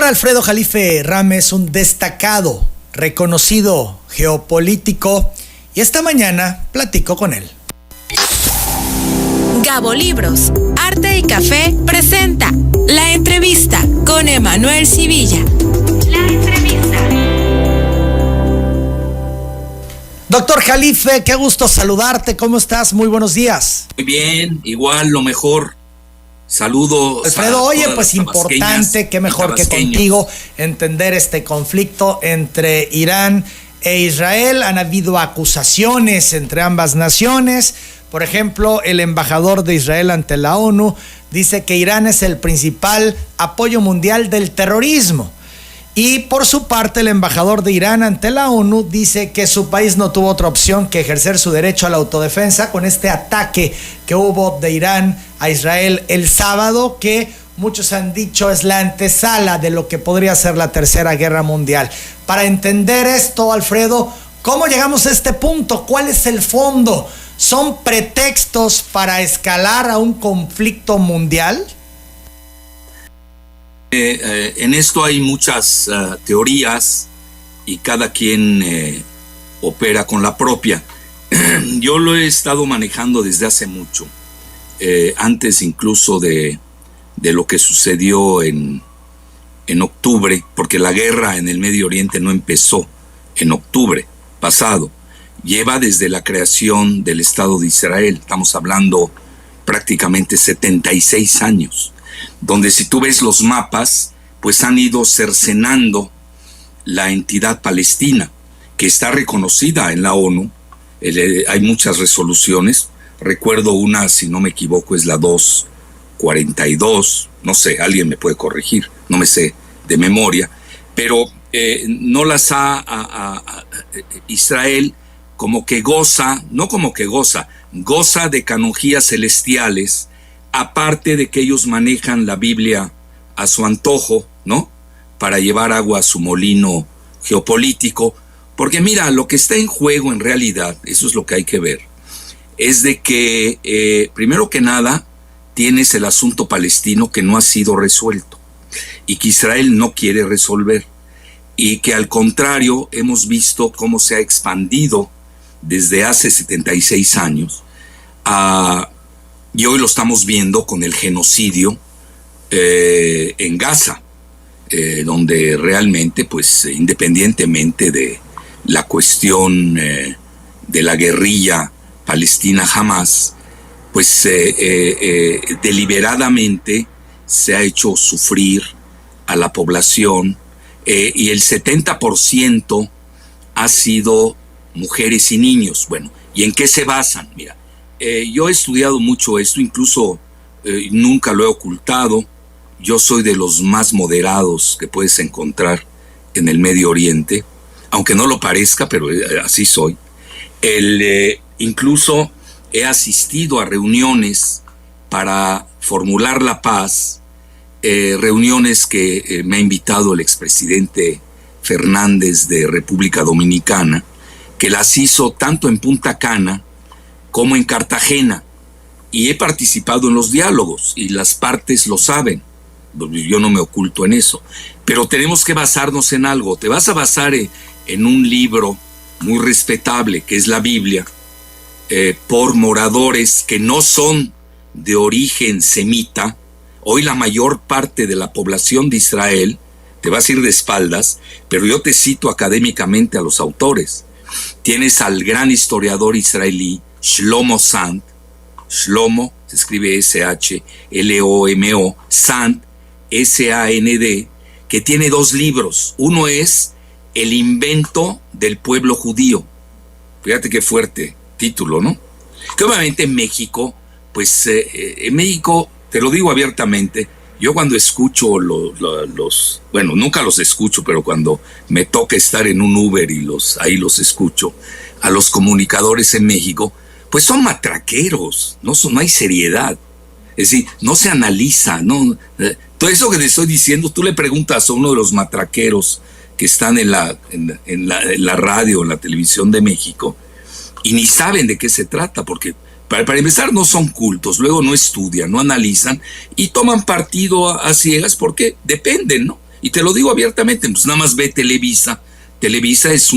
Doctor Alfredo Jalife Rame es un destacado, reconocido geopolítico y esta mañana platico con él. Gabo Libros, Arte y Café presenta La Entrevista con Emanuel Civilla. La Entrevista. Doctor Jalife, qué gusto saludarte. ¿Cómo estás? Muy buenos días. Muy bien, igual, lo mejor. Saludos. Alfredo, oye, pues importante, qué mejor que contigo entender este conflicto entre Irán e Israel. Han habido acusaciones entre ambas naciones. Por ejemplo, el embajador de Israel ante la ONU dice que Irán es el principal apoyo mundial del terrorismo. Y por su parte, el embajador de Irán ante la ONU dice que su país no tuvo otra opción que ejercer su derecho a la autodefensa con este ataque que hubo de Irán a Israel el sábado, que muchos han dicho es la antesala de lo que podría ser la Tercera Guerra Mundial. Para entender esto, Alfredo, ¿cómo llegamos a este punto? ¿Cuál es el fondo? ¿Son pretextos para escalar a un conflicto mundial? En esto hay muchas teorías y cada quien opera con la propia. Yo lo he estado manejando desde hace mucho, antes incluso de lo que sucedió en octubre, porque la guerra en el Medio Oriente no empezó en octubre pasado, lleva desde la creación del Estado de Israel. Estamos hablando prácticamente 76 años. Donde si tú ves los mapas, pues han ido cercenando la entidad palestina, que está reconocida en la ONU. Hay muchas resoluciones. Recuerdo una, si no me equivoco, es la 242. No sé, alguien me puede corregir, no me sé de memoria. Pero no las ha Israel como que goza, no como que goza de canonjías celestiales, aparte de que ellos manejan la Biblia a su antojo, ¿no? Para llevar agua a su molino geopolítico. Porque mira, lo que está en juego en realidad, eso es lo que hay que ver, es de que, primero que nada, tienes el asunto palestino que no ha sido resuelto y que Israel no quiere resolver. Y que al contrario, hemos visto cómo se ha expandido desde hace 76 años y hoy lo estamos viendo con el genocidio en Gaza, donde realmente, pues, independientemente de la cuestión de la guerrilla palestina Hamas, pues deliberadamente se ha hecho sufrir a la población y el 70% ha sido mujeres y niños. Bueno, ¿y en qué se basan? Mira, yo he estudiado mucho esto, incluso nunca lo he ocultado. Yo soy de los más moderados que puedes encontrar en el Medio Oriente, aunque no lo parezca, pero así soy. Incluso he asistido a reuniones para formular la paz, reuniones que me ha invitado el expresidente Fernández de República Dominicana, que las hizo tanto en Punta Cana como en Cartagena, y he participado en los diálogos y las partes lo saben. Yo no me oculto en eso, pero tenemos que basarnos en algo. Te vas a basar en un libro muy respetable que es la Biblia, por moradores que no son de origen semita. Hoy la mayor parte de la población de Israel, te vas a ir de espaldas, pero yo te cito académicamente a los autores. Tienes al gran historiador israelí Shlomo Sand. Shlomo se escribe S-H-L-O-M-O, Sand, S-A-N-D, que tiene 2 libros. Uno es El invento del pueblo judío. Fíjate qué fuerte título, ¿no? Que obviamente en México, pues en México, te lo digo abiertamente, yo cuando escucho bueno, nunca los escucho, pero cuando me toca estar en un Uber y ahí los escucho, a los comunicadores en México, pues son matraqueros, no hay seriedad. Es decir, no se analiza, ¿no? Todo eso que te estoy diciendo, tú le preguntas a uno de los matraqueros que están en la radio, en la televisión de México, y ni saben de qué se trata, porque para empezar no son cultos, luego no estudian, no analizan y toman partido a ciegas porque dependen, ¿no? Y te lo digo abiertamente, pues nada más ve Televisa. Televisa es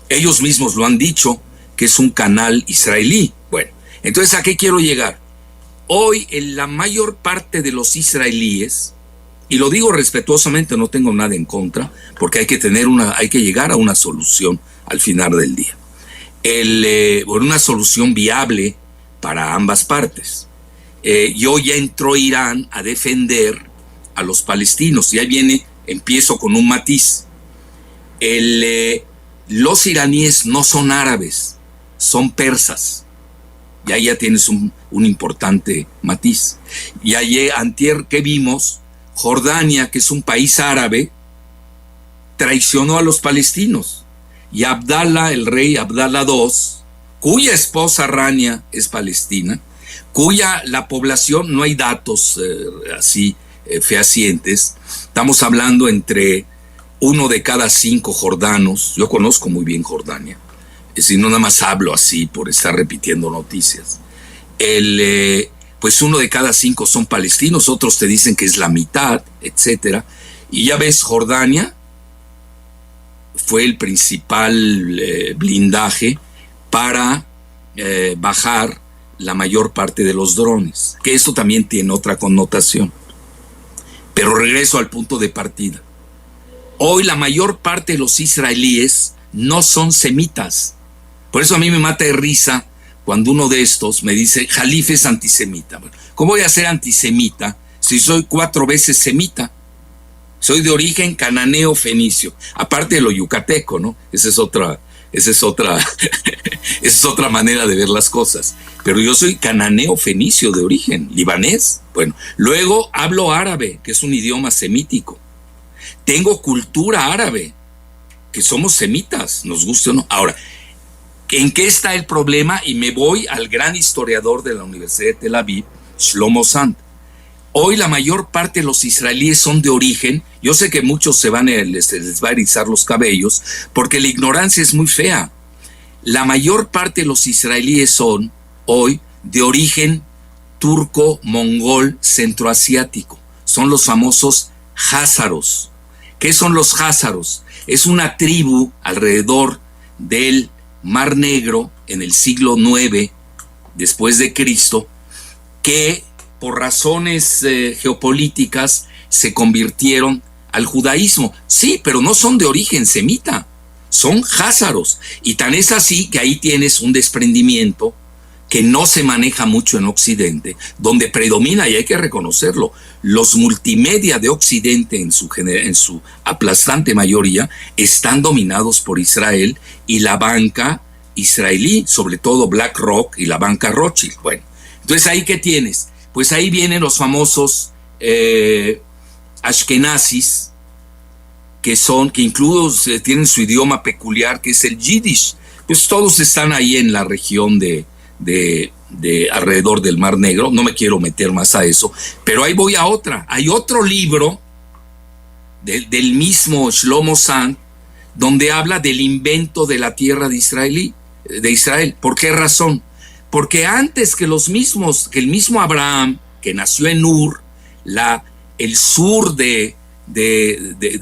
ellos mismos lo han dicho, que es un canal israelí. Bueno, entonces ¿a qué quiero llegar? Hoy en la mayor parte de los israelíes, y lo digo respetuosamente, no tengo nada en contra, porque hay que llegar a una solución al final del día. Una solución viable para ambas partes. Y hoy ya entró Irán a defender a los palestinos, y ahí empiezo con un matiz. Los iraníes no son árabes, son persas. Y ahí ya tienes un importante matiz. Y ayer, antier, que vimos, Jordania, que es un país árabe, traicionó a los palestinos. Y Abdallah, el rey Abdallah II, cuya esposa Rania es palestina, cuya la población, no hay datos así fehacientes, estamos hablando entre 1 de cada 5 jordanos. Yo conozco muy bien Jordania, es decir, no nada más hablo así por estar repitiendo noticias. Pues 1 de cada 5 son palestinos, otros te dicen que es la mitad, etcétera. Y ya ves, Jordania fue el principal blindaje para bajar la mayor parte de los drones, que esto también tiene otra connotación. Pero regreso al punto de partida. Hoy la mayor parte de los israelíes no son semitas. Por eso a mí me mata de risa cuando uno de estos me dice, Jalif es antisemita. ¿Cómo voy a ser antisemita si soy 4 veces semita? Soy de origen cananeo fenicio, aparte de lo yucateco, ¿no? Esa es otra manera de ver las cosas. Pero yo soy cananeo fenicio de origen, libanés. Bueno, luego hablo árabe, que es un idioma semítico. Tengo cultura árabe, que somos semitas, nos guste o no. Ahora, ¿en qué está el problema? Y me voy al gran historiador de la Universidad de Tel Aviv, Shlomo Sand. Hoy la mayor parte de los israelíes son de origen. Yo sé que muchos se les va a erizar los cabellos, porque la ignorancia es muy fea. La mayor parte de los israelíes son hoy de origen turco, mongol, centroasiático. Son los famosos házaros. ¿Qué son los házaros? Es una tribu alrededor del Mar Negro en el siglo IX después de Cristo, que por razones geopolíticas se convirtieron al judaísmo. Sí, pero no son de origen semita, son házaros. Y tan es así que ahí tienes un desprendimiento que no se maneja mucho en Occidente, donde predomina, y hay que reconocerlo, los multimedia de Occidente en su aplastante mayoría están dominados por Israel y la banca israelí, sobre todo BlackRock y la banca Rothschild. Bueno, entonces ahí ¿qué tienes? Pues ahí vienen los famosos ashkenazis, que incluso tienen su idioma peculiar, que es el yiddish. Pues todos están ahí en la región de alrededor del Mar Negro. No me quiero meter más a eso, pero ahí voy a otra. Hay otro libro del mismo Shlomo Sand, donde habla del invento de la tierra de Israel. ¿Por qué razón? Porque antes que el mismo Abraham, que nació en Ur, el sur de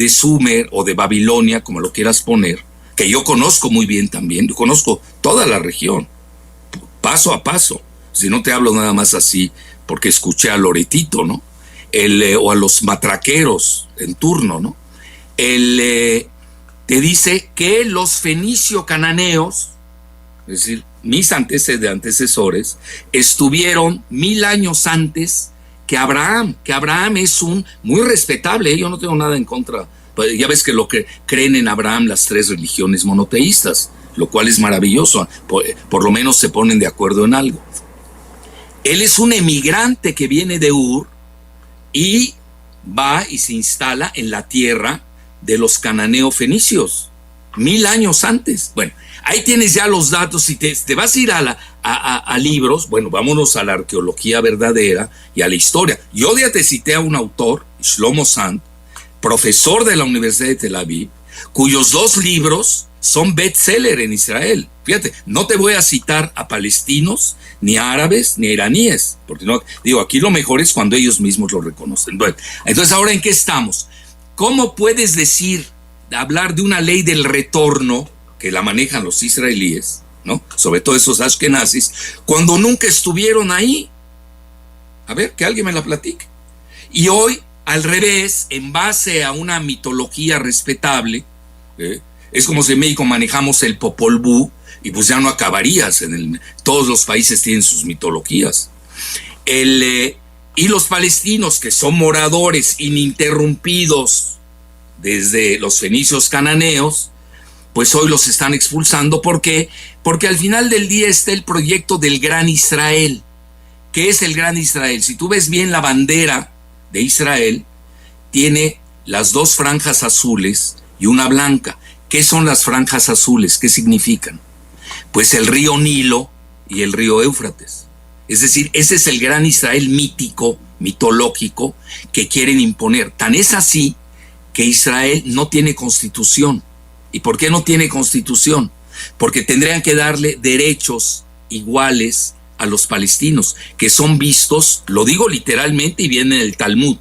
Sumer o de Babilonia, como lo quieras poner, que yo conozco muy bien también, yo conozco toda la región, paso a paso, si no te hablo nada más así, porque escuché a Loretito, ¿no? O a los matraqueros en turno, ¿no? Te dice que los fenicio-cananeos, es decir, mis antecesores, estuvieron 1000 años antes que Abraham es muy respetable, yo no tengo nada en contra. Ya ves que lo que creen en Abraham las 3 religiones monoteístas, lo cual es maravilloso, por lo menos se ponen de acuerdo en algo. Él es un emigrante que viene de Ur y va y se instala en la tierra de los cananeo-fenicios, 1000 años antes. Bueno, ahí tienes ya los datos. Si te vas a ir a libros, bueno, vámonos a la arqueología verdadera y a la historia. Yo ya te cité a un autor, Shlomo Sand, profesor de la Universidad de Tel Aviv, cuyos 2 libros son bestseller en Israel. Fíjate, no te voy a citar a palestinos, ni a árabes, ni a iraníes, porque no, digo, aquí lo mejor es cuando ellos mismos lo reconocen. Bueno, entonces, ¿ahora en qué estamos? ¿cómo puedes hablar de una ley del retorno que la manejan los israelíes, ¿no? Sobre todo esos ashkenazis, cuando nunca estuvieron ahí? A ver, que alguien me la platique. Y hoy, al revés, en base a una mitología respetable, es como si en México manejamos el Popol Vuh, y pues ya no acabarías. Todos los países tienen sus mitologías. Y los palestinos, que son moradores ininterrumpidos desde los fenicios cananeos, pues hoy los están expulsando. ¿Por qué? Porque al final del día está el proyecto del Gran Israel. ¿Qué es el Gran Israel? Si tú ves bien la bandera de Israel, tiene las 2 franjas azules y una blanca. ¿Qué son las franjas azules? ¿Qué significan? Pues el río Nilo y el río Éufrates. Es decir, ese es el Gran Israel mítico, mitológico, que quieren imponer. Tan es así que Israel no tiene constitución. ¿Y por qué no tiene constitución? Porque tendrían que darle derechos iguales a los palestinos, que son vistos, lo digo literalmente y viene en el Talmud,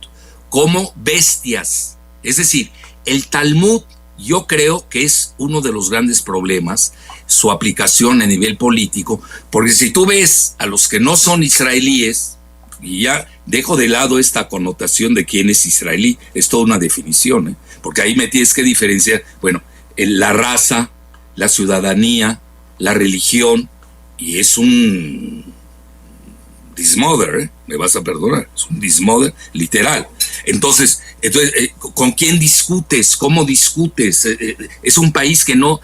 como bestias. Es decir, el Talmud, yo creo que es uno de los grandes problemas, su aplicación a nivel político, porque si tú ves a los que no son israelíes, y ya dejo de lado esta connotación de quién es israelí, es toda una definición, porque ahí me tienes que diferenciar, bueno, la raza, la ciudadanía, la religión, y es un dismother, me vas a perdonar, es un dismother literal. Entonces, ¿con quién discutes? ¿Cómo discutes? Es un país que no,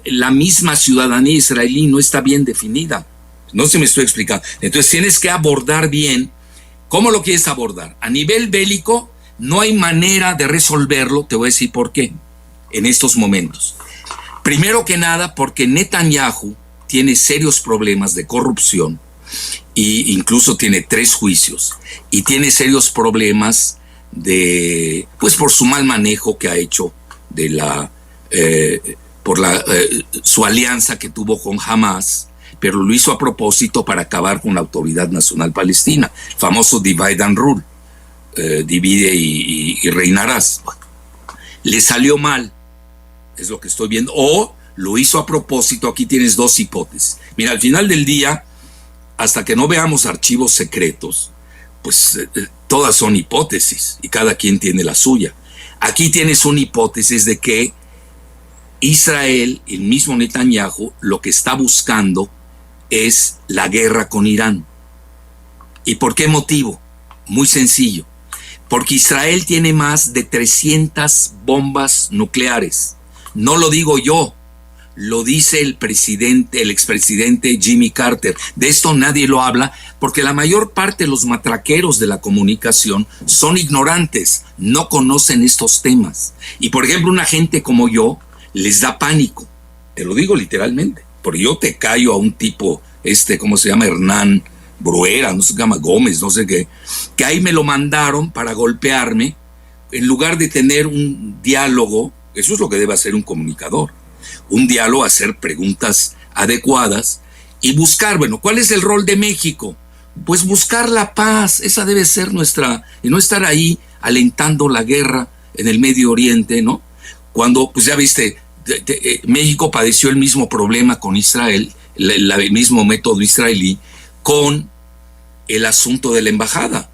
la misma ciudadanía israelí no está bien definida. No sé si me estoy explicando. Entonces tienes que abordar bien. ¿Cómo lo quieres abordar? A nivel bélico no hay manera de resolverlo, te voy a decir por qué, en estos momentos. Primero que nada, porque Netanyahu tiene serios problemas de corrupción, e incluso tiene 3 juicios, y tiene serios problemas pues por su mal manejo que ha hecho su alianza que tuvo con Hamas, pero lo hizo a propósito para acabar con la Autoridad Nacional Palestina, el famoso divide and rule, divide y reinarás. Le salió mal, es lo que estoy viendo, o lo hizo a propósito. Aquí tienes 2 hipótesis. Mira, al final del día, hasta que no veamos archivos secretos, pues todas son hipótesis y cada quien tiene la suya. Aquí tienes una hipótesis de que Israel, el mismo Netanyahu, lo que está buscando es la guerra con Irán. ¿Y por qué motivo? Muy sencillo. Porque Israel tiene más de 300 bombas nucleares. No lo digo yo, lo dice el expresidente Jimmy Carter. De esto nadie lo habla porque la mayor parte de los matraqueros de la comunicación son ignorantes, no conocen estos temas. Y por ejemplo, una gente como yo les da pánico, te lo digo literalmente, porque yo te callo a un tipo, ¿cómo se llama? Hernán Bruera, no se llama Gómez, no sé qué, que ahí me lo mandaron para golpearme, en lugar de tener un diálogo. Eso es lo que debe hacer un comunicador, un diálogo, hacer preguntas adecuadas y buscar, bueno, ¿cuál es el rol de México? Pues buscar la paz, esa debe ser nuestra, y no estar ahí alentando la guerra en el Medio Oriente, ¿no? Cuando, pues ya viste, México padeció el mismo problema con Israel, el mismo método israelí, con el asunto de la embajada.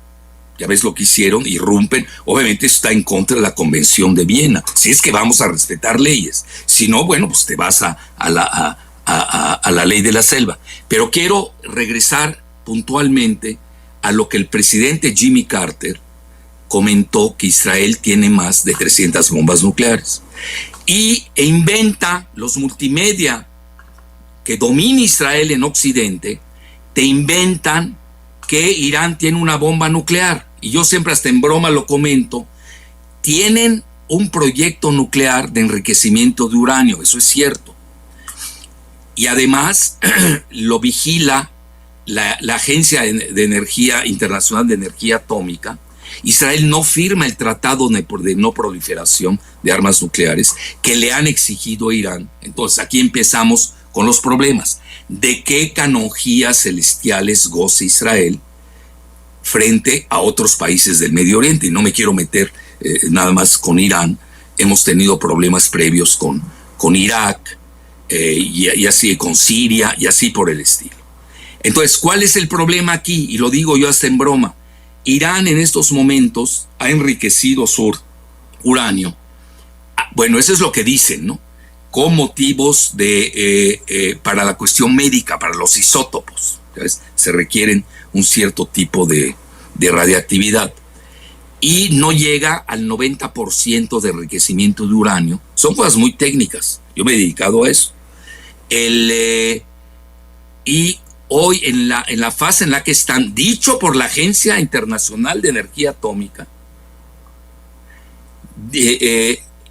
Ya ves lo que hicieron, irrumpen. Obviamente está en contra de la Convención de Viena, si es que vamos a respetar leyes. Si no, bueno, pues te vas a la ley de la selva. Pero quiero regresar puntualmente a lo que el presidente Jimmy Carter comentó, que Israel tiene más de 300 bombas nucleares. E inventa los multimedia que domina Israel en Occidente, te inventan que Irán tiene una bomba nuclear. Y yo siempre hasta en broma lo comento, tienen un proyecto nuclear de enriquecimiento de uranio, eso es cierto. Y además lo vigila la Agencia de Energía Internacional de Energía Atómica. Israel no firma el tratado de no proliferación de armas nucleares que le han exigido a Irán. Entonces aquí empezamos con los problemas. ¿De qué canonjías celestiales goza Israel frente a otros países del Medio Oriente? Y no me quiero meter nada más con Irán, hemos tenido problemas previos con Irak, y así con Siria, y así por el estilo. Entonces, ¿cuál es el problema aquí? Y lo digo yo hasta en broma. Irán en estos momentos ha enriquecido su uranio. Bueno, eso es lo que dicen, ¿no? Con motivos para la cuestión médica, para los isótopos. ¿Sabes? Se requieren un cierto tipo de radiactividad. Y no llega al 90% de enriquecimiento de uranio. Son cosas muy técnicas. Yo me he dedicado a eso. Y hoy en la fase en la que están, dicho por la Agencia Internacional de Energía Atómica,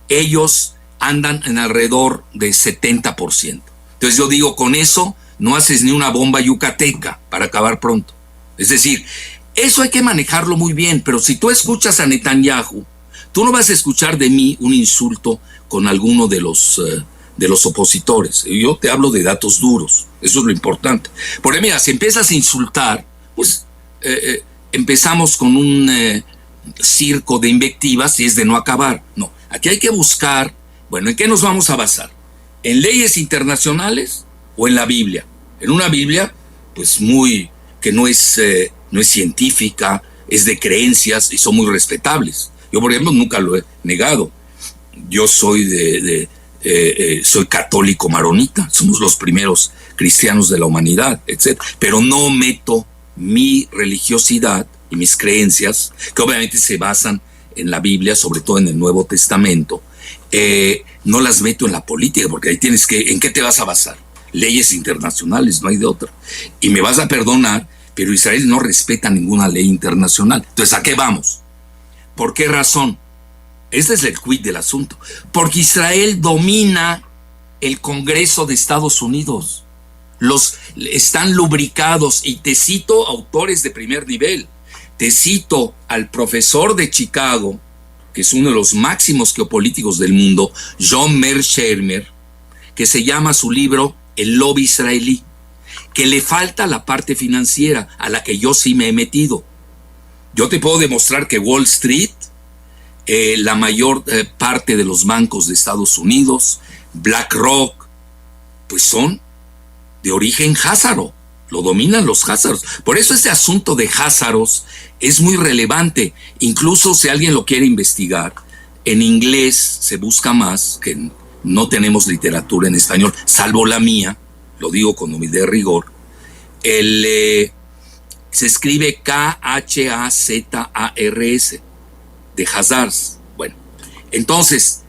ellos andan en alrededor de 70%. Entonces yo digo, con eso no haces ni una bomba yucateca para acabar pronto. Es decir, eso hay que manejarlo muy bien, pero si tú escuchas a Netanyahu, tú no vas a escuchar de mí un insulto con alguno de los opositores. Yo te hablo de datos duros, eso es lo importante. Porque mira, si empiezas a insultar, pues empezamos con un circo de invectivas y es de no acabar. No, aquí hay que buscar, bueno, ¿en qué nos vamos a basar? ¿En leyes internacionales o en la Biblia? En una Biblia, pues que no es científica, es de creencias y son muy respetables. Yo, por ejemplo, nunca lo he negado. Yo soy soy católico maronita, somos los primeros cristianos de la humanidad, etc. Pero no meto mi religiosidad y mis creencias, que obviamente se basan en la Biblia, sobre todo en el Nuevo Testamento, no las meto en la política, porque ahí ¿en qué te vas a basar? Leyes internacionales, no hay de otra. Y me vas a perdonar, pero Israel no respeta ninguna ley internacional. Entonces, ¿a qué vamos? ¿Por qué razón? Este es el quid del asunto. Porque Israel domina el Congreso de Estados Unidos. Están lubricados, y te cito autores de primer nivel. Te cito al profesor de Chicago, que es uno de los máximos geopolíticos del mundo, John Mearsheimer, que se llama su libro El lobby israelí, que le falta la parte financiera, a la que yo sí me he metido. Yo te puedo demostrar que Wall Street, la mayor parte de los bancos de Estados Unidos, BlackRock, pues son de origen házaro, lo dominan los házaros. Por eso este asunto de házaros es muy relevante. Incluso si alguien lo quiere investigar, en inglés se busca más, que no tenemos literatura en español, salvo la mía, lo digo con humildad y rigor. Se escribe Khazars, de Hazars. Bueno, entonces,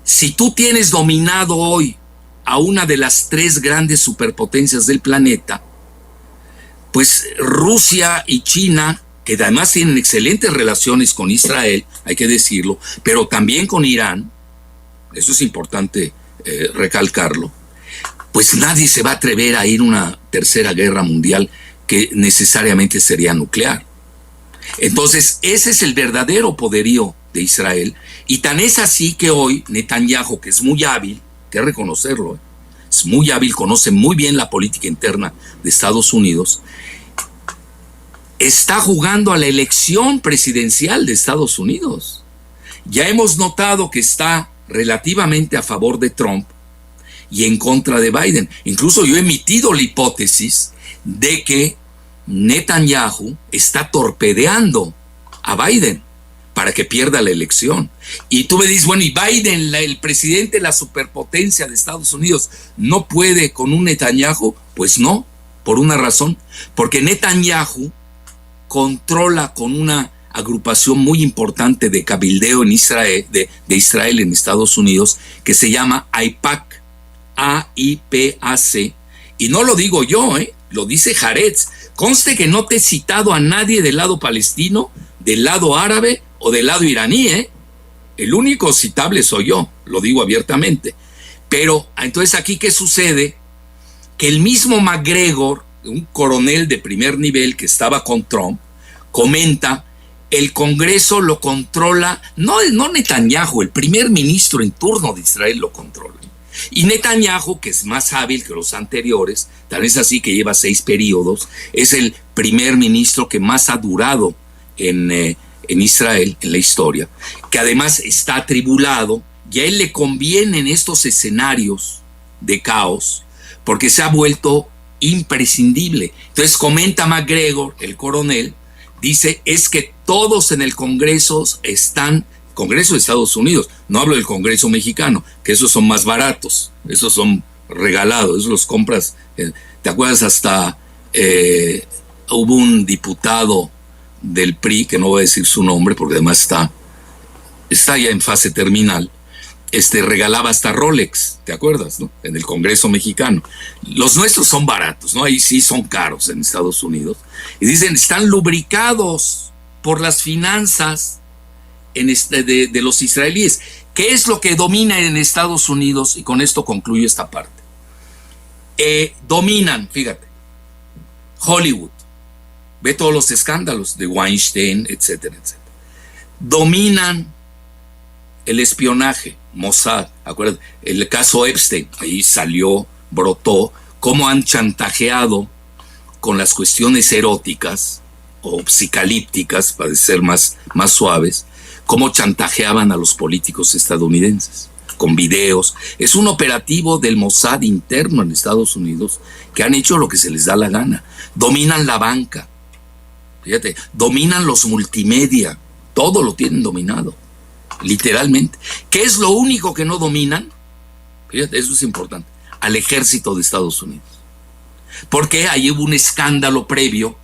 si tú tienes dominado hoy a una de las 3 grandes superpotencias del planeta, pues Rusia y China, que además tienen excelentes relaciones con Israel, hay que decirlo, pero también con Irán, eso es importante recalcarlo, pues nadie se va a atrever a ir a una tercera guerra mundial que necesariamente sería nuclear. Entonces, ese es el verdadero poderío de Israel, y tan es así que hoy Netanyahu, que es muy hábil, hay que reconocerlo, es muy hábil, conoce muy bien la política interna de Estados Unidos, está jugando a la elección presidencial de Estados Unidos. Ya hemos notado que está relativamente a favor de Trump y en contra de Biden. Incluso yo he emitido la hipótesis de que Netanyahu está torpedeando a Biden para que pierda la elección. Y tú me dices, bueno, y Biden, el presidente de la superpotencia de Estados Unidos, ¿no puede con un Netanyahu? Pues no, por una razón. Porque Netanyahu controla con una agrupación muy importante de cabildeo en Israel, de Israel en Estados Unidos, que se llama AIPAC, AIPAC. Y no lo digo yo, lo dice Haaretz. Conste que no te he citado a nadie del lado palestino, del lado árabe o del lado iraní, El único citable soy yo, lo digo abiertamente. Pero entonces aquí, ¿qué sucede? Que el mismo McGregor, un coronel de primer nivel que estaba con Trump, comenta, el Congreso lo controla, no Netanyahu, el primer ministro en turno de Israel lo controla. Y Netanyahu, que es más hábil que los anteriores, tal vez así que lleva 6 periodos, es el primer ministro que más ha durado en en Israel, en la historia, que además está atribulado, y a él le conviene en estos escenarios de caos, porque se ha vuelto imprescindible. Entonces comenta McGregor, el coronel, dice, es que todos en el Congreso están, Congreso de Estados Unidos, no hablo del Congreso mexicano, que esos son más baratos, esos son regalados, esos los compras, ¿te acuerdas? Hasta hubo un diputado del PRI, que no voy a decir su nombre porque además está ya en fase terminal, regalaba hasta Rolex, ¿te acuerdas? ¿No? En el Congreso mexicano. Los nuestros son baratos, ¿no? Ahí sí son caros en Estados Unidos. Y dicen, están lubricados por las finanzas de los israelíes. ¿Qué es lo que domina en Estados Unidos? Y con esto concluyo esta parte. Dominan, fíjate, Hollywood. Ve todos los escándalos de Weinstein, etcétera, etcétera. Dominan el espionaje, Mossad, acuérdate, el caso Epstein, ahí salió, brotó, cómo han chantajeado con las cuestiones eróticas o psicalípticas, para ser más suaves, cómo chantajeaban a los políticos estadounidenses, con videos. Es un operativo del Mossad interno en Estados Unidos que han hecho lo que se les da la gana. Dominan la banca, fíjate, dominan los multimedia, todo lo tienen dominado, literalmente. ¿Qué es lo único que no dominan? Fíjate, eso es importante, al ejército de Estados Unidos. Porque ahí hubo un escándalo previo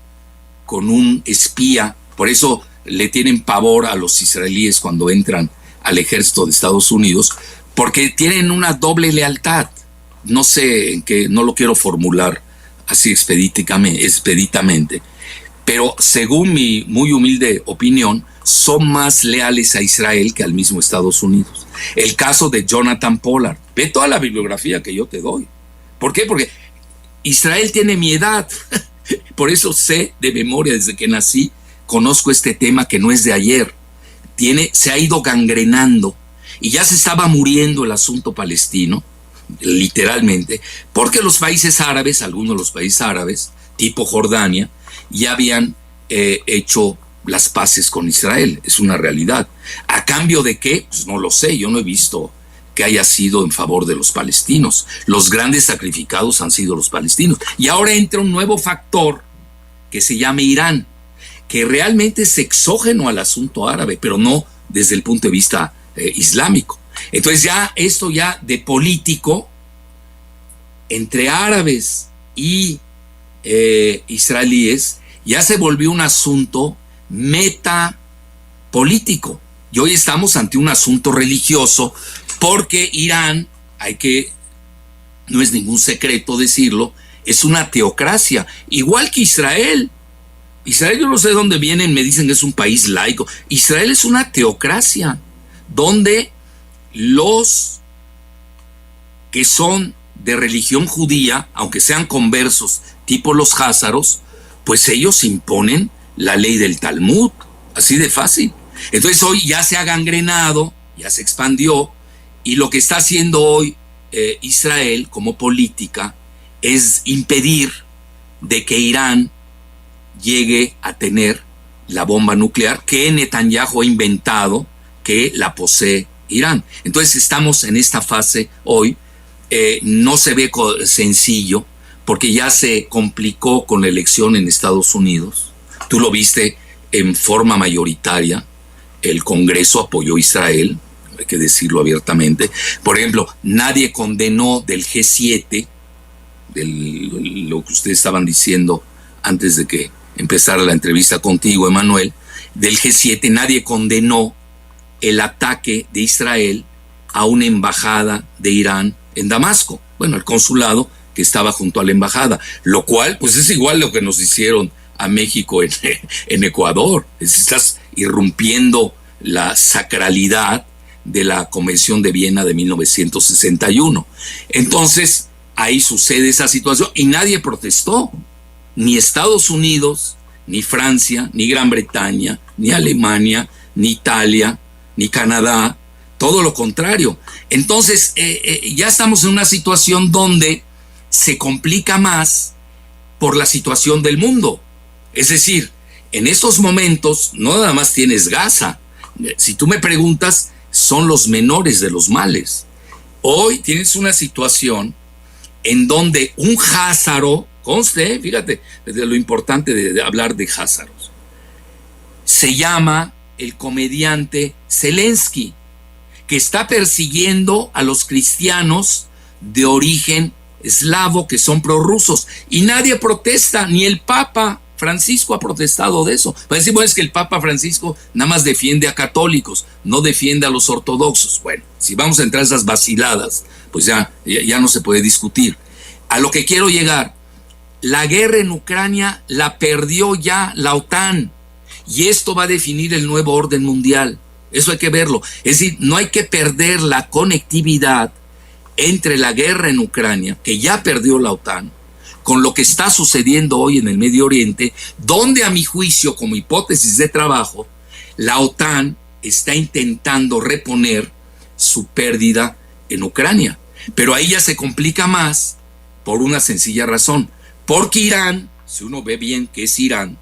con un espía, por eso le tienen pavor a los israelíes cuando entran al ejército de Estados Unidos, porque tienen una doble lealtad. No sé en qué, no lo quiero formular así expeditamente, pero según mi muy humilde opinión, son más leales a Israel que al mismo Estados Unidos. El caso de Jonathan Pollard, ve toda la bibliografía que yo te doy. ¿Por qué? Porque Israel tiene mi edad, por eso sé de memoria desde que nací, conozco este tema que no es de ayer, se ha ido gangrenando y ya se estaba muriendo el asunto palestino, literalmente, porque los países árabes, algunos de los países árabes, tipo Jordania, ya habían hecho las paces con Israel, es una realidad. ¿A cambio de qué? Pues no lo sé, yo no he visto que haya sido en favor de los palestinos. Los grandes sacrificados han sido los palestinos. Y ahora entra un nuevo factor que se llama Irán, que realmente es exógeno al asunto árabe, pero no desde el punto de vista islámico. Entonces ya esto ya de político entre árabes y israelíes ya se volvió un asunto metapolítico. Y hoy estamos ante un asunto religioso porque Irán, no es ningún secreto decirlo, es una teocracia, igual que Israel. Israel, yo no sé de dónde vienen, me dicen que es un país laico. Israel es una teocracia, donde los que son de religión judía, aunque sean conversos, tipo los házaros, pues ellos imponen la ley del Talmud, así de fácil. Entonces hoy ya se ha gangrenado, ya se expandió, y lo que está haciendo hoy Israel como política es impedir de que Irán llegue a tener la bomba nuclear que Netanyahu ha inventado, que la posee Irán. Entonces estamos en esta fase hoy, no se ve sencillo, porque ya se complicó con la elección en Estados Unidos. Tú lo viste en forma mayoritaria, el Congreso apoyó a Israel, hay que decirlo abiertamente. Por ejemplo, nadie condenó del G7, lo que ustedes estaban diciendo antes de que empezara la entrevista contigo, Emanuel, del G7, nadie condenó el ataque de Israel a una embajada de Irán en Damasco. Bueno, el consulado que estaba junto a la embajada, lo cual pues es igual lo que nos hicieron a México en Ecuador. Estás irrumpiendo la sacralidad de la Convención de Viena de 1961. Entonces, ahí sucede esa situación y nadie protestó. Ni Estados Unidos, ni Francia, ni Gran Bretaña, ni Alemania, ni Italia, ni Canadá, todo lo contrario. Entonces, ya estamos en una situación donde se complica más por la situación del mundo. Es decir, en estos momentos no nada más tienes Gaza. Si tú me preguntas, son los menores de los males. Hoy tienes una situación en donde un házaro, conste, fíjate, de lo importante de hablar de házaros, se llama el comediante Zelensky, que está persiguiendo a los cristianos de origen eslavo que son prorrusos, y nadie protesta, ni el Papa Francisco ha protestado de eso. Va a decir, bueno, es que el Papa Francisco nada más defiende a católicos, no defiende a los ortodoxos. Bueno, si vamos a entrar a esas vaciladas, pues ya no se puede discutir. A lo que quiero llegar, la guerra en Ucrania la perdió ya la OTAN, y esto va a definir el nuevo orden mundial. Eso hay que verlo. Es decir, no hay que perder la conectividad entre la guerra en Ucrania, que ya perdió la OTAN, con lo que está sucediendo hoy en el Medio Oriente, donde a mi juicio, como hipótesis de trabajo, la OTAN está intentando reponer su pérdida en Ucrania. Pero ahí ya se complica más por una sencilla razón. Porque Irán, si uno ve bien que es Irán,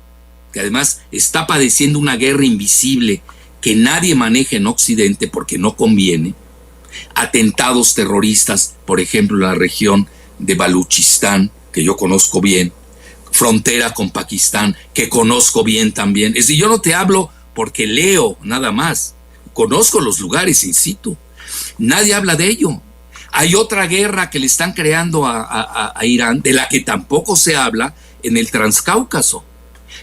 que además está padeciendo una guerra invisible que nadie maneja en Occidente porque no conviene, atentados terroristas, por ejemplo, en la región de Baluchistán, que yo conozco bien, frontera con Pakistán, que conozco bien también. Es decir, yo no te hablo porque leo nada más, conozco los lugares in situ. Nadie habla de ello. Hay otra guerra que le están creando a Irán, de la que tampoco se habla, en el Transcáucaso,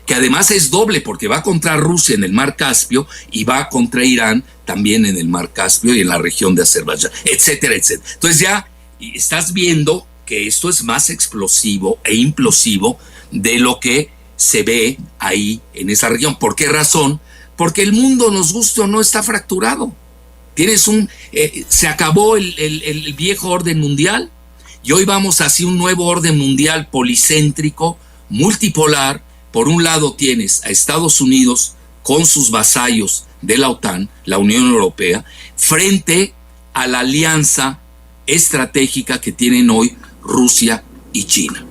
que además es doble porque va contra Rusia en el Mar Caspio y va contra Irán también en el Mar Caspio y en la región de Azerbaiyán, etcétera, etcétera. Entonces ya estás viendo que esto es más explosivo e implosivo de lo que se ve ahí en esa región. ¿Por qué razón? Porque el mundo, nos guste o no, está fracturado. Se acabó el viejo orden mundial y hoy vamos hacia un nuevo orden mundial policéntrico, multipolar. Por un lado tienes a Estados Unidos con sus vasallos de la OTAN, la Unión Europea, frente a la alianza estratégica que tienen hoy Rusia y China.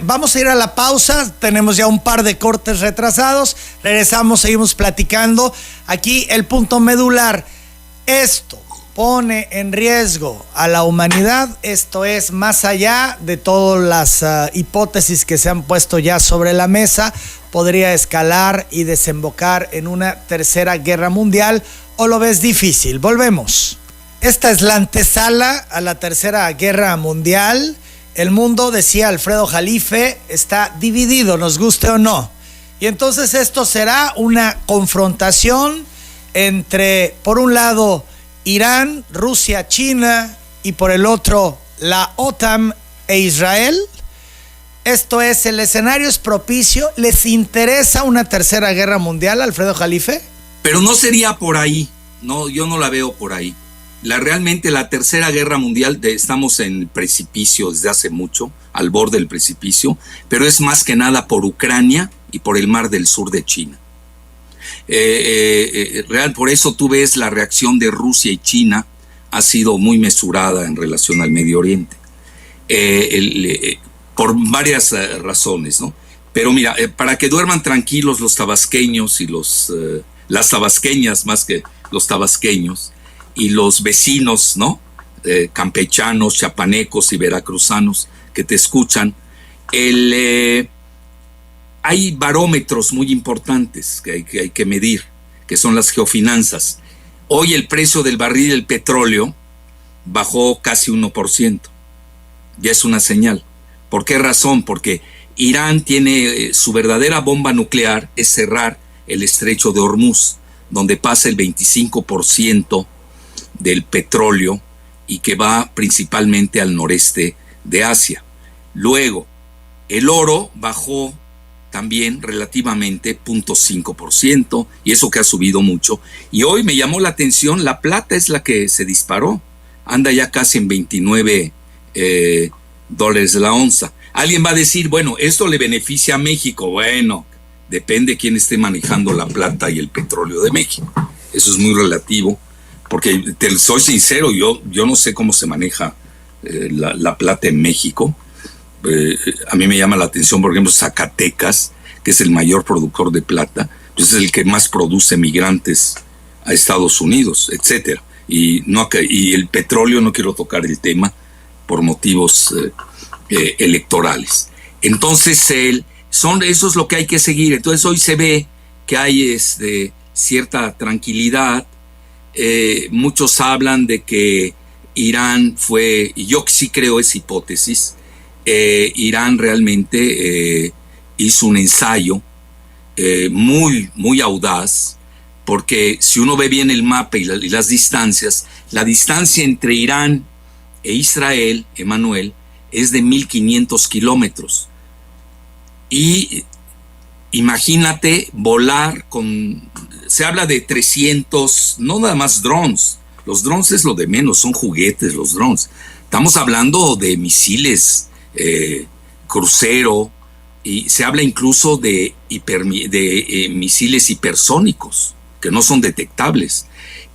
Vamos a ir a la pausa, tenemos ya un par de cortes retrasados, regresamos, seguimos platicando. Aquí el punto medular, esto pone en riesgo a la humanidad, esto es más allá de todas las hipótesis que se han puesto ya sobre la mesa, podría escalar y desembocar en una tercera guerra mundial, ¿o lo ves difícil? Volvemos. Esta es la antesala a la tercera guerra mundial. El mundo, decía Alfredo Jalife, está dividido, nos guste o no. Y entonces esto será una confrontación entre, por un lado, Irán, Rusia, China, y por el otro, la OTAN e Israel. Esto es, el escenario es propicio. ¿Les interesa una tercera guerra mundial, Alfredo Jalife? Pero no sería por ahí. No, yo no la veo por ahí. Realmente la tercera guerra mundial, estamos en el precipicio desde hace mucho, al borde del precipicio, pero es más que nada por Ucrania y por el Mar del Sur de China. Por eso tú ves la reacción de Rusia y China ha sido muy mesurada en relación al Medio Oriente, por varias razones, ¿no? Pero mira, para que duerman tranquilos los tabasqueños y las tabasqueñas más que los tabasqueños, y los vecinos, ¿no? Campechanos, chapanecos y veracruzanos que te escuchan, hay barómetros muy importantes que hay que medir, que son las geofinanzas. Hoy el precio del barril del petróleo bajó casi 1%. Ya es una señal. ¿Por qué razón? Porque Irán tiene su verdadera bomba nuclear, es cerrar el estrecho de Hormuz, donde pasa el 25% del petróleo y que va principalmente al noreste de Asia. Luego, el oro bajó también relativamente 0.5%, y eso que ha subido mucho. Y hoy me llamó la atención, la plata es la que se disparó, anda ya casi en $29 la onza. Alguien va a decir, bueno, esto le beneficia a México. Bueno, depende quién esté manejando la plata y el petróleo de México. Eso es muy relativo, porque te soy sincero, yo no sé cómo se maneja la plata en México. A mí me llama la atención, por ejemplo, Zacatecas, que es el mayor productor de plata, pues es el que más produce migrantes a Estados Unidos, etcétera. Y el petróleo, no quiero tocar el tema por motivos electorales. Entonces, eso es lo que hay que seguir. Entonces, hoy se ve que hay cierta tranquilidad. Muchos hablan de que Irán fue, y yo sí creo esa hipótesis, Irán realmente hizo un ensayo muy, muy audaz, porque si uno ve bien el mapa y las distancias, la distancia entre Irán e Israel, Emanuel, es de 1.500 kilómetros. Y imagínate volar se habla de 300, no nada más drones. Los drones es lo de menos, son juguetes los drones. Estamos hablando de misiles, crucero, y se habla incluso de misiles hipersónicos, que no son detectables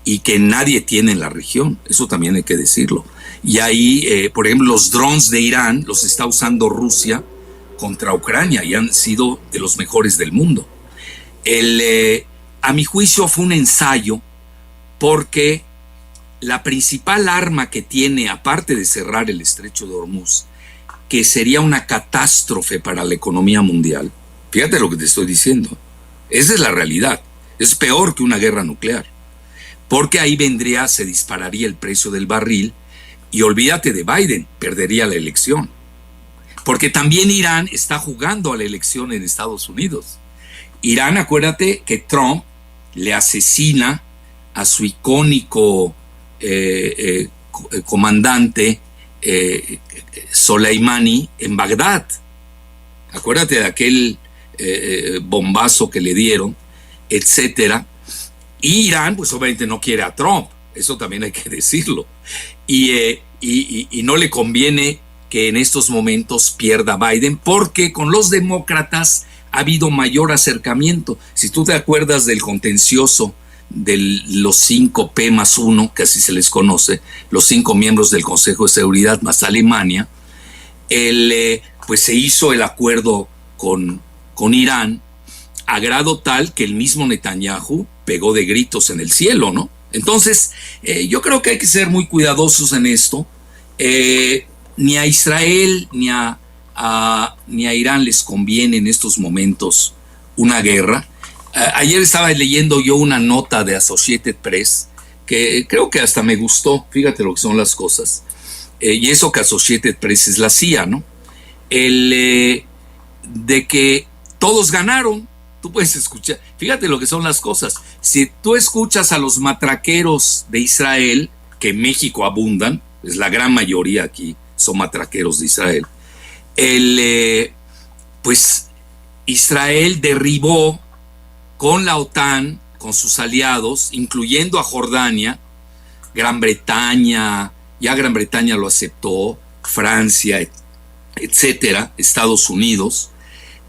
y que nadie tiene en la región. Eso también hay que decirlo. Y ahí, por ejemplo, los drones de Irán los está usando Rusia contra Ucrania y han sido de los mejores del mundo. A mi juicio fue un ensayo, porque la principal arma que tiene, aparte de cerrar el estrecho de Hormuz, que sería una catástrofe para la economía mundial, fíjate lo que te estoy diciendo, esa es la realidad, es peor que una guerra nuclear, porque ahí se dispararía el precio del barril, y olvídate de Biden, perdería la elección. Porque también Irán está jugando a la elección en Estados Unidos. Irán, acuérdate que Trump le asesina a su icónico comandante Soleimani en Bagdad. Acuérdate de aquel bombazo que le dieron, etcétera. Y Irán, pues obviamente no quiere a Trump, eso también hay que decirlo. Y no le conviene que en estos momentos pierda Biden, porque con los demócratas ha habido mayor acercamiento. Si tú te acuerdas del contencioso de los 5 P+1, que así se les conoce, los 5 miembros del Consejo de Seguridad más Alemania, pues se hizo el acuerdo con Irán, a grado tal que el mismo Netanyahu pegó de gritos en el cielo, ¿no? Entonces, yo creo que hay que ser muy cuidadosos en esto. Ni a Israel ni a Irán les conviene en estos momentos una guerra. Ayer estaba leyendo yo una nota de Associated Press que creo que hasta me gustó, fíjate lo que son las cosas. Y eso que Associated Press es la CIA, ¿no? De que todos ganaron. Tú puedes escuchar, fíjate lo que son las cosas. Si tú escuchas a los matraqueros de Israel, que en México abundan, es la gran mayoría aquí, son matraqueros de Israel, pues Israel derribó con la OTAN, con sus aliados, incluyendo a Jordania, Gran Bretaña, ya Gran Bretaña lo aceptó, Francia, etcétera, Estados Unidos,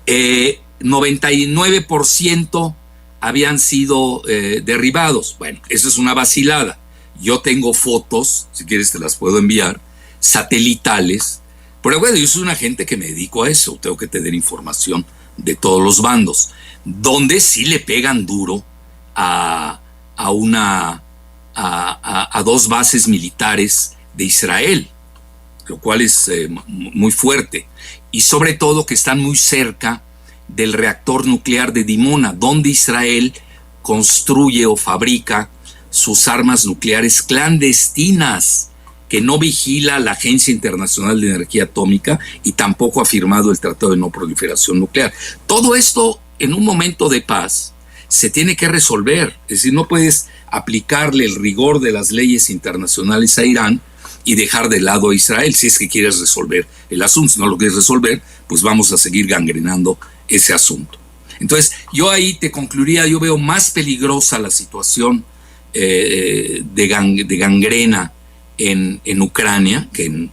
99% habían sido derribados. Bueno, eso es una vacilada. Yo tengo fotos, si quieres te las puedo enviar, satelitales, pero bueno, yo soy una gente que me dedico a eso, tengo que tener información de todos los bandos, donde sí le pegan duro a 2 bases militares de Israel, lo cual es muy fuerte, y sobre todo que están muy cerca del reactor nuclear de Dimona, donde Israel construye o fabrica sus armas nucleares clandestinas, que no vigila la Agencia Internacional de Energía Atómica y tampoco ha firmado el Tratado de No Proliferación Nuclear. Todo esto, en un momento de paz, se tiene que resolver. Es decir, no puedes aplicarle el rigor de las leyes internacionales a Irán y dejar de lado a Israel, si es que quieres resolver el asunto. Si no lo quieres resolver, pues vamos a seguir gangrenando ese asunto. Entonces, yo ahí te concluiría, yo veo más peligrosa la situación de gangrena en Ucrania, que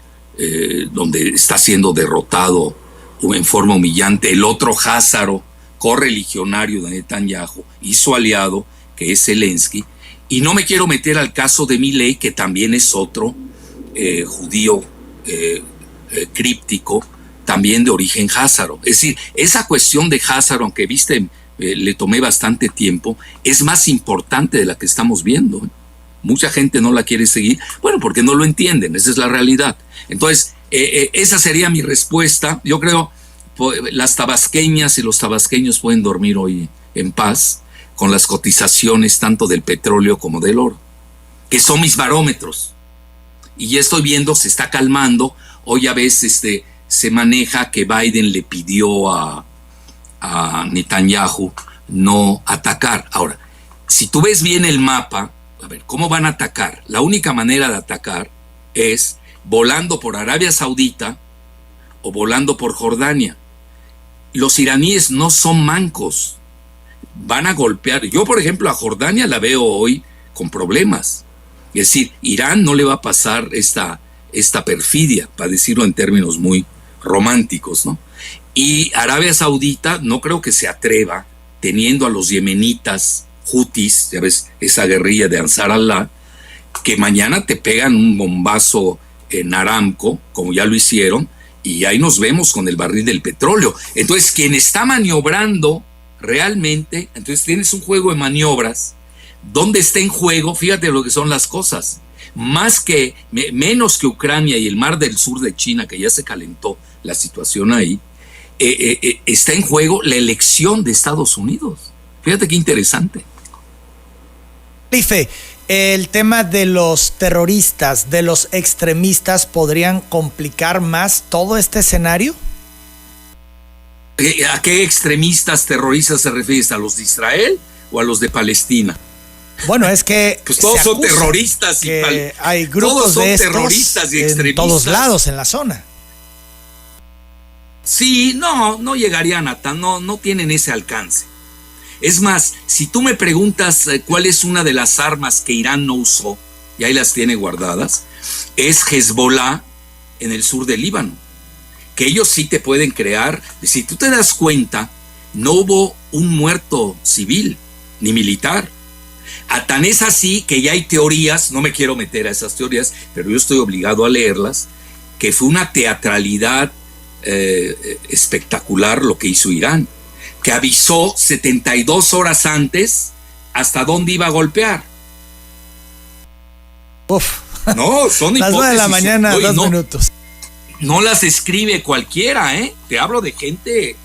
donde está siendo derrotado en forma humillante el otro Házaro, correligionario de Netanyahu, y su aliado, que es Zelensky. Y no me quiero meter al caso de Milei, que también es otro judío críptico, también de origen házaro. Es decir, esa cuestión de házaro, aunque viste, le tomé bastante tiempo, es más importante de la que estamos viendo. Mucha gente no la quiere seguir, bueno, porque no lo entienden, esa es la realidad. Entonces, esa sería mi respuesta. Yo creo las tabasqueñas y los tabasqueños pueden dormir hoy en paz con las cotizaciones tanto del petróleo como del oro, que son mis barómetros. Y ya estoy viendo, se está calmando. Hoy a veces se maneja que Biden le pidió a Netanyahu no atacar. Ahora, si tú ves bien el mapa, a ver, ¿cómo van a atacar? La única manera de atacar es volando por Arabia Saudita o volando por Jordania. Los iraníes no son mancos, van a golpear. Yo, por ejemplo, a Jordania la veo hoy con problemas. Es decir, Irán no le va a pasar esta perfidia, para decirlo en términos muy románticos, ¿no? Y Arabia Saudita no creo que se atreva, teniendo a los yemenitas Houthis, ya ves, esa guerrilla de Ansar Allah, que mañana te pegan un bombazo en Aramco, como ya lo hicieron, y ahí nos vemos con el barril del petróleo. Entonces, quien está maniobrando realmente, entonces tienes un juego de maniobras, donde está en juego, fíjate lo que son las cosas, menos que Ucrania y el Mar del Sur de China, que ya se calentó la situación ahí, está en juego la elección de Estados Unidos. Fíjate qué interesante. Rife, el tema de los terroristas, de los extremistas, ¿podrían complicar más todo este escenario? ¿A qué extremistas terroristas se refieres? ¿A los de Israel o a los de Palestina? Bueno, es que pues todos son terroristas y hay grupos de estos terroristas y extremistas en todos lados en la zona. Sí, no llegarían a no tienen ese alcance. Es más, si tú me preguntas cuál es una de las armas que Irán no usó, y ahí las tiene guardadas, es Hezbollah en el sur del Líbano, que ellos sí te pueden crear. Si tú te das cuenta, no hubo un muerto civil ni militar. Tan es así que ya hay teorías, no me quiero meter a esas teorías, pero yo estoy obligado a leerlas, que fue una teatralidad espectacular lo que hizo Irán, que avisó 72 horas antes hasta dónde iba a golpear. Uf. No, son hipótesis. Las 9 de la mañana, 2 minutos. No las escribe cualquiera, Te hablo de gente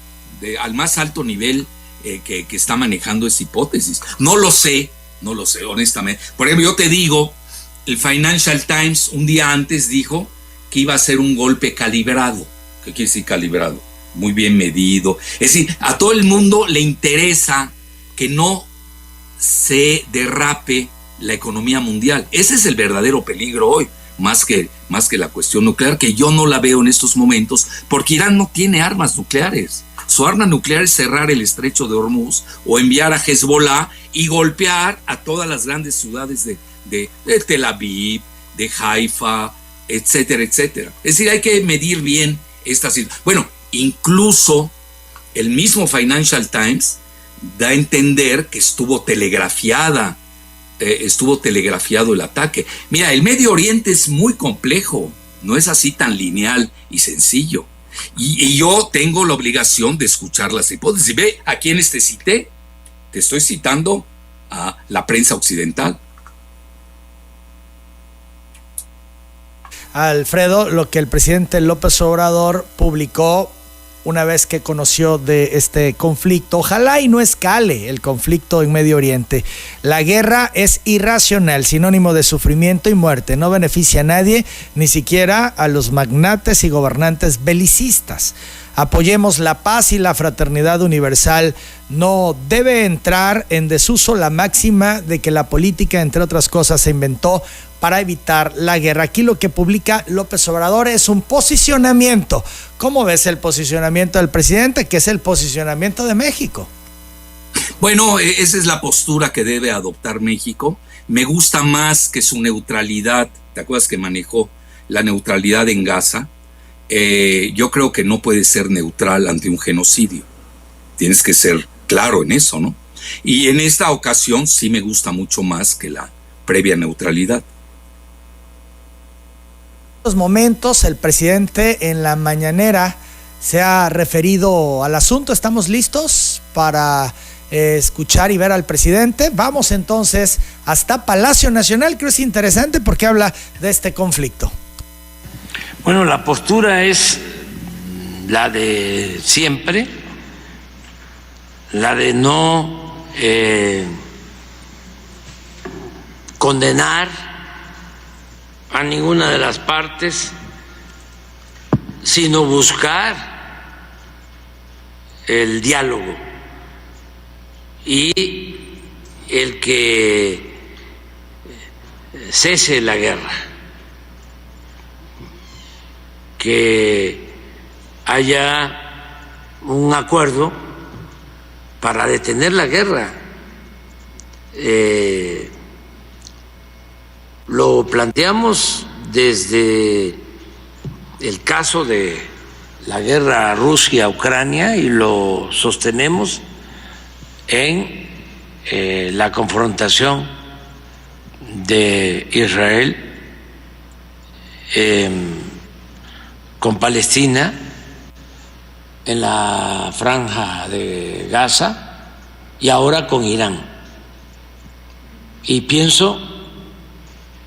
al más alto nivel que está manejando esa hipótesis. No lo sé, honestamente. Por ejemplo, yo te digo, el Financial Times un día antes dijo que iba a ser un golpe calibrado. ¿Qué quiere decir calibrado? Muy bien medido. Es decir, a todo el mundo le interesa que no se derrape la economía mundial. Ese es el verdadero peligro hoy, más que la cuestión nuclear, que yo no la veo en estos momentos, porque Irán no tiene armas nucleares. Su arma nuclear es cerrar el estrecho de Hormuz o enviar a Hezbollah y golpear a todas las grandes ciudades de Tel Aviv, de Haifa, etcétera, etcétera. Es decir, hay que medir bien esta situación. Bueno, incluso el mismo Financial Times da a entender que estuvo telegrafiado el ataque. Mira, el Medio Oriente es muy complejo, no es así tan lineal y sencillo. Y yo tengo la obligación de escuchar las hipótesis. Ve a quienes te cité. Te estoy citando a la prensa occidental. Alfredo, lo que el presidente López Obrador publicó una vez que conoció de este conflicto, ojalá y no escale el conflicto en Medio Oriente. La guerra es irracional, sinónimo de sufrimiento y muerte, no beneficia a nadie, ni siquiera a los magnates y gobernantes belicistas. Apoyemos la paz y la fraternidad universal. No debe entrar en desuso la máxima de que la política, entre otras cosas, se inventó para evitar la guerra. Aquí lo que publica López Obrador es un posicionamiento. ¿Cómo ves el posicionamiento del presidente? Que es el posicionamiento de México. Bueno, esa es la postura que debe adoptar México. Me gusta más que su neutralidad. ¿Te acuerdas que manejó la neutralidad en Gaza? Yo creo que no puede ser neutral ante un genocidio. Tienes que ser claro en eso, ¿no? Y en esta ocasión sí me gusta mucho más que la previa neutralidad. En estos momentos, el presidente en la mañanera se ha referido al asunto. ¿Estamos listos para escuchar y ver al presidente? Vamos entonces hasta Palacio Nacional, que es interesante porque habla de este conflicto. Bueno, la postura es la de siempre, la de no condenar a ninguna de las partes, sino buscar el diálogo y el que cese la guerra, que haya un acuerdo para detener la guerra. Lo planteamos desde el caso de la guerra Rusia-Ucrania y lo sostenemos en la confrontación de Israel con Palestina en la franja de Gaza y ahora con Irán. Y pienso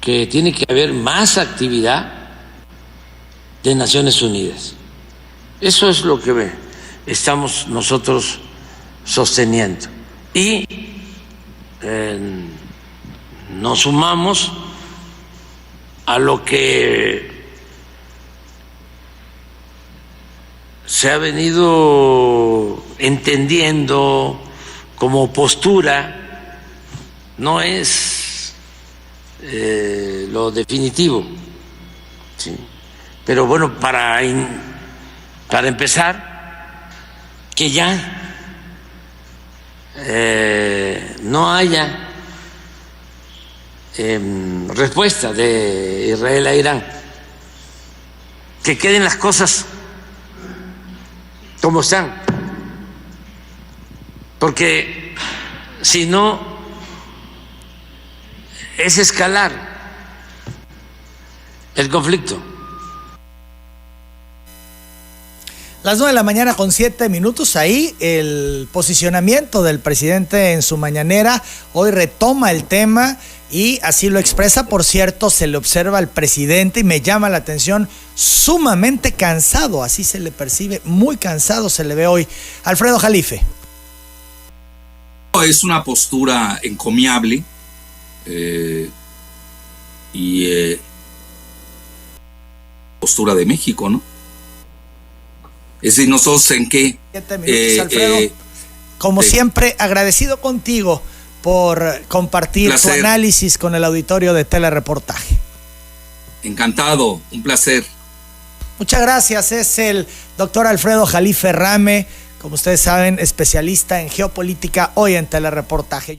que tiene que haber más actividad de Naciones Unidas. Eso es lo que estamos nosotros sosteniendo. Y nos sumamos a lo que se ha venido entendiendo como postura. No es lo definitivo, ¿sí? Pero bueno, para empezar, que ya no haya respuesta de Israel a Irán, que queden las cosas como están, porque si no es escalar el conflicto. Las 9:07 a.m, ahí el posicionamiento del presidente en su mañanera. Hoy retoma el tema y así lo expresa. Por cierto, se le observa al presidente y me llama la atención, sumamente cansado, así se le percibe, muy cansado se le ve hoy. Alfredo Jalife. Es una postura encomiable postura de México, ¿no? Es decir, nosotros en qué... 7 minutos, Alfredo. Como siempre, agradecido contigo por compartir tu análisis con el auditorio de Telereportaje. Encantado, un placer. Muchas gracias. Es el doctor Alfredo Jalife Rame, como ustedes saben, especialista en geopolítica, hoy en Telereportaje.